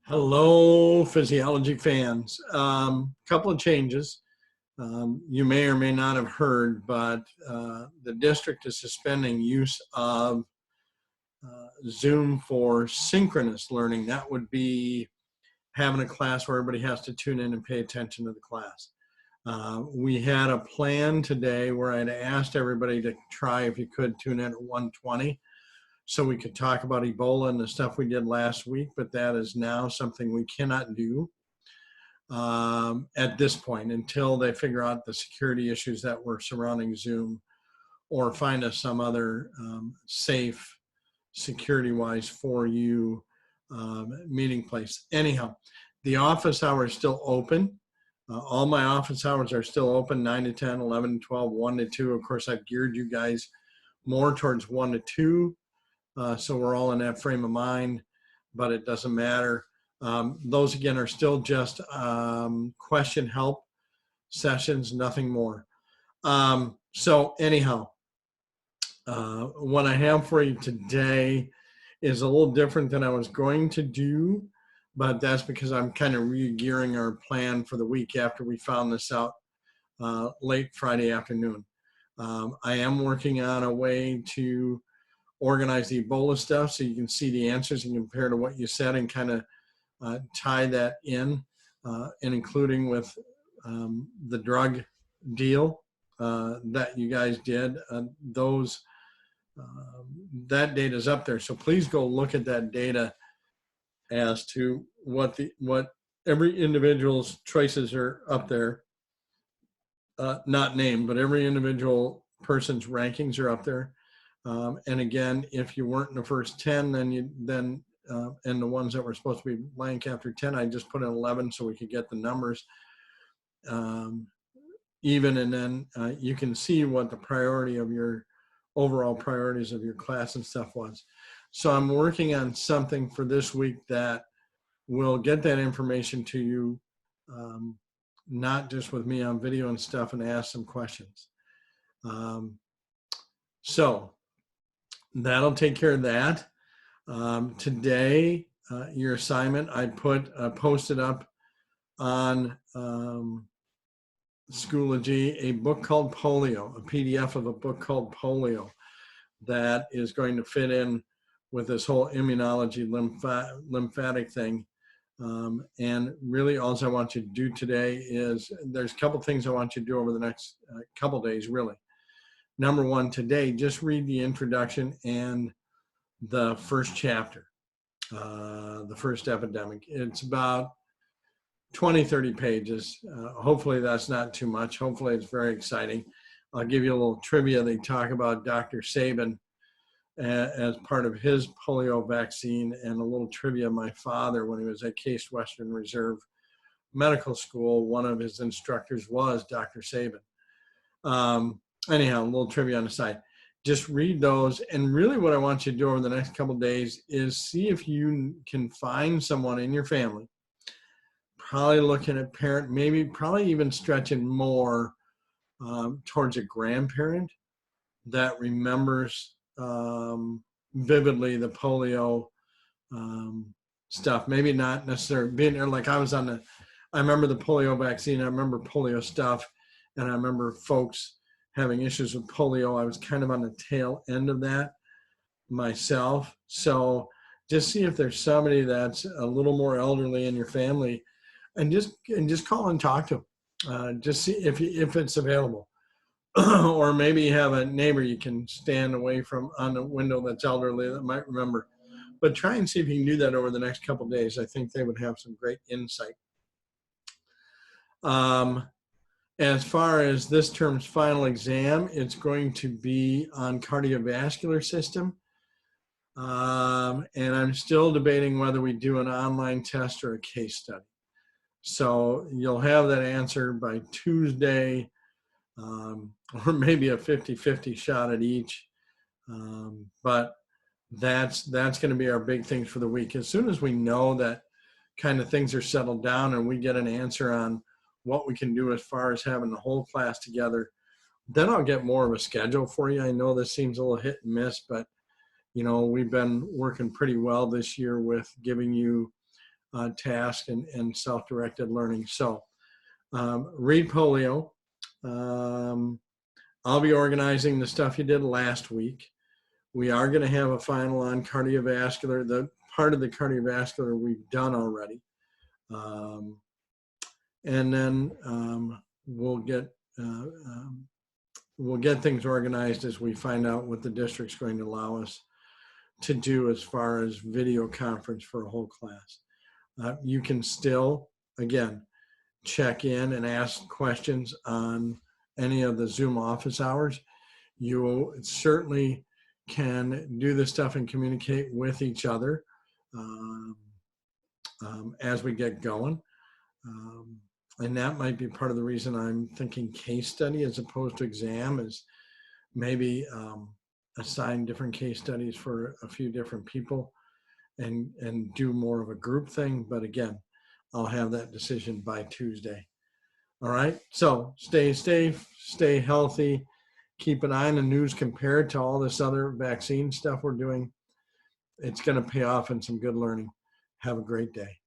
Hello, physiology fans. Couple of changes. You may or may not have heard, but the district is suspending use of Zoom for synchronous learning. That would be having a class where everybody has to tune in and pay attention to the class. We had a plan today where I'd asked everybody to try, if you could, tune in at 1:20 so we could talk about Ebola and the stuff we did last week, but that is now something we cannot do at this point until they figure out the security issues that were surrounding Zoom or find us some other safe, security-wise for you meeting place. Anyhow, the office hours is still open. All my office hours are still open, 9 to 10, 11 to 12, 1 to 2. Of course, I've geared you guys more towards 1 to 2. So we're all in that frame of mind, but it doesn't matter. Those, again, are still just question help sessions, nothing more. So anyhow, what I have for you today is a little different than I was going to do, but that's because I'm kind of re-gearing our plan for the week after we found this out late Friday afternoon. I am working on a way to organize the Ebola stuff so you can see the answers and compare to what you said and kind of tie that in, and including with the drug deal that you guys did. That data is up there, so please go look at that data as to what every individual's choices are up there, not named, but every individual person's rankings are up there. And again, if you weren't in the first 10, and the ones that were supposed to be blank after 10, I just put in 11 so we could get the numbers even, and then you can see what the priority of your overall priorities of your class and stuff was. So I'm working on something for this week that will get that information to you, not just with me on video and stuff, and ask some questions. So that'll take care of that. Today, your assignment, I posted up on Schoology a book called Polio, a PDF of a book called Polio that is going to fit in with this whole immunology lymphatic thing. And really all I want you to do today is, there's a couple things I want you to do over the next couple days, really. Number one, today, just read the introduction and the first chapter, the first epidemic. It's about 20, 30 pages. Hopefully that's not too much. Hopefully it's very exciting. I'll give you a little trivia. They talk about Dr. Sabin as part of his polio vaccine, and a little trivia. My father, when he was at Case Western Reserve Medical School, one of his instructors was Dr. Sabin. Anyhow, a little trivia on the side. Just read those, and really what I want you to do over the next couple of days is see if you can find someone in your family, probably looking at parent, maybe probably even stretching more towards a grandparent that remembers vividly the polio stuff. Maybe not necessarily being there, like I remember the polio vaccine, I remember polio stuff, and I remember folks having issues with polio. I was kind of on the tail end of that myself. So just see if there's somebody that's a little more elderly in your family, and just call and talk to them. Just see if it's available. Or maybe you have a neighbor you can stand away from on the window that's elderly that might remember. But try and see if you can do that over the next couple of days. I think they would have some great insight. As far as this term's final exam, it's going to be on cardiovascular system. And I'm still debating whether we do an online test or a case study. So you'll have that answer by Tuesday, or maybe a 50-50 shot at each. But that's going to be our big things for the week. As soon as we know that kind of things are settled down and we get an answer on what we can do as far as having the whole class together, then I'll get more of a schedule for you. I know this seems a little hit and miss, but we've been working pretty well this year with giving you task and self-directed learning. So read Polio. I'll be organizing the stuff you did last week. We are going to have a final on cardiovascular. The part of the cardiovascular we've done already. And then we'll get things organized as we find out what the district's going to allow us to do as far as video conference for a whole class. You can still, again, check in and ask questions on any of the Zoom office hours. You certainly can do this stuff and communicate with each other as we get going. And that might be part of the reason I'm thinking case study as opposed to exam, is maybe assign different case studies for a few different people and do more of a group thing. But again, I'll have that decision by Tuesday. All right, so stay safe, stay healthy, keep an eye on the news compared to all this other vaccine stuff we're doing. It's going to pay off in some good learning. Have a great day.